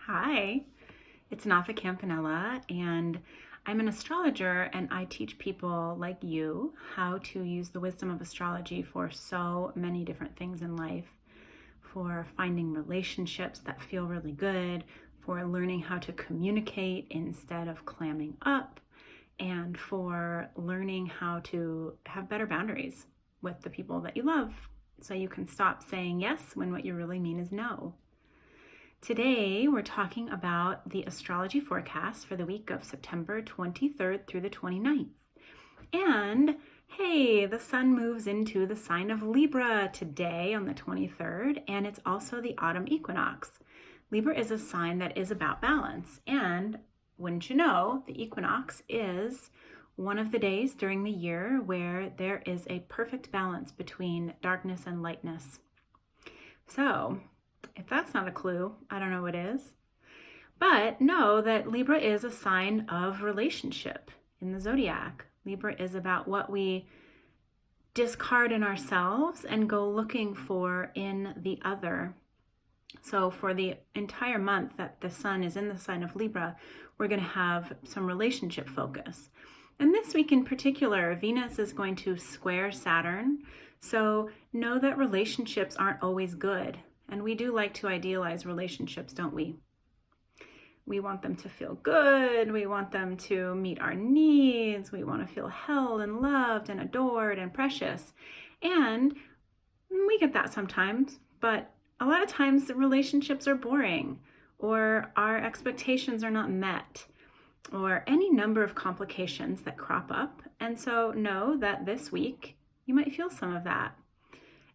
Hi, it's Natha Campanella, and I'm an astrologer, and I teach people like you how to use the wisdom of astrology for so many different things in life, for finding relationships that feel really good, for learning how to communicate instead of clamming up, and for learning how to have better boundaries with the people that you love so you can stop saying yes when what you really mean is no. Today, we're talking about the astrology forecast for the week of September 23rd through the 29th. And hey, the sun moves into the sign of Libra today on the 23rd, and it's also the autumn equinox. Libra is a sign that is about balance, and wouldn't you know, the equinox is one of the days during the year where there is a perfect balance between darkness and lightness. So, if that's not a clue, I don't know what is. But know that Libra is a sign of relationship in the zodiac. Libra is about what we discard in ourselves and go looking for in the other. So for the entire month that the sun is in the sign of Libra, we're going to have some relationship focus. And this week in particular, Venus is going to square Saturn. So know that relationships aren't always good. And we do like to idealize relationships, don't we? We want them to feel good. We want them to meet our needs. We want to feel held and loved and adored and precious. And we get that sometimes, but a lot of times the relationships are boring, or our expectations are not met, or any number of complications that crop up. And so know that this week you might feel some of that.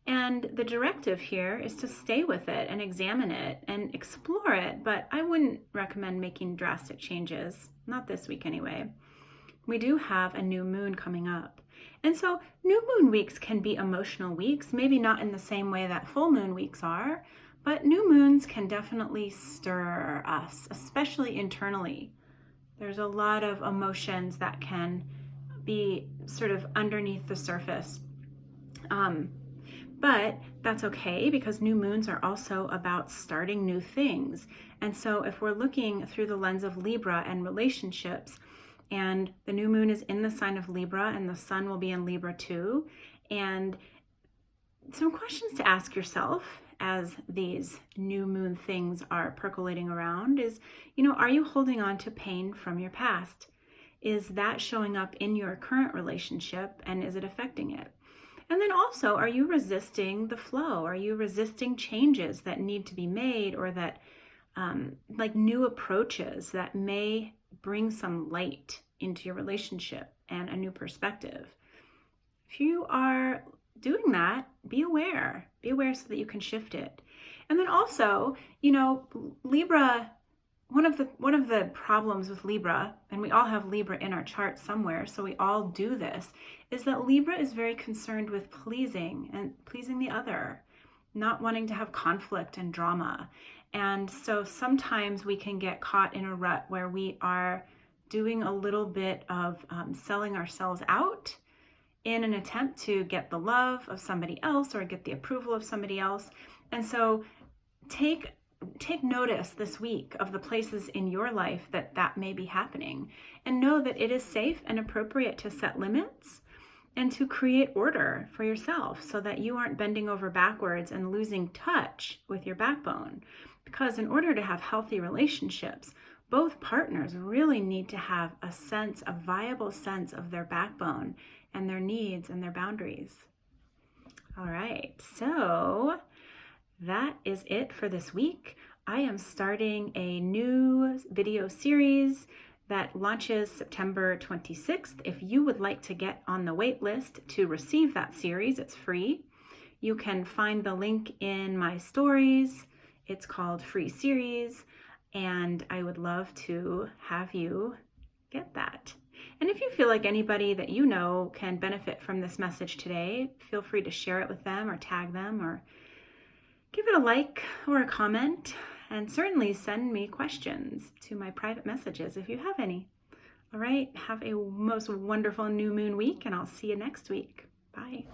And the directive here is to stay with it and examine it and explore it, but I wouldn't recommend making drastic changes, not this week anyway. We do have a new moon coming up. And so new moon weeks can be emotional weeks, maybe not in the same way that full moon weeks are, but new moons can definitely stir us, especially internally. There's a lot of emotions that can be sort of underneath the surface. But that's okay, because new moons are also about starting new things. And so if we're looking through the lens of Libra and relationships, and the new moon is in the sign of Libra and the sun will be in Libra too, and some questions to ask yourself as these new moon things are percolating around is, are you holding on to pain from your past? Is that showing up in your current relationship, and is it affecting it? And then also, are you resisting the flow? Are you resisting changes that need to be made, or that like new approaches that may bring some light into your relationship and a new perspective? If you are doing that, be aware so that you can shift it. And then also, Libra, one of the problems with Libra, and we all have Libra in our chart somewhere, so we all do this, is that Libra is very concerned with pleasing the other, not wanting to have conflict and drama. And so sometimes we can get caught in a rut where we are doing a little bit of selling ourselves out in an attempt to get the love of somebody else or get the approval of somebody else. And so take notice this week of the places in your life that may be happening, and know that it is safe and appropriate to set limits and to create order for yourself so that you aren't bending over backwards and losing touch with your backbone. Because in order to have healthy relationships, both partners really need to have a viable sense of their backbone and their needs and their boundaries. All right, so that is it for this week. I am starting a new video series that launches September 26th. If you would like to get on the wait list to receive that series, it's free. You can find the link in my stories. It's called Free Series, and I would love to have you get that. And if you feel like anybody that you know can benefit from this message today, feel free to share it with them or tag them or give it a like or a comment, and certainly send me questions to my private messages if you have any. All right, have a most wonderful new moon week, and I'll see you next week. Bye.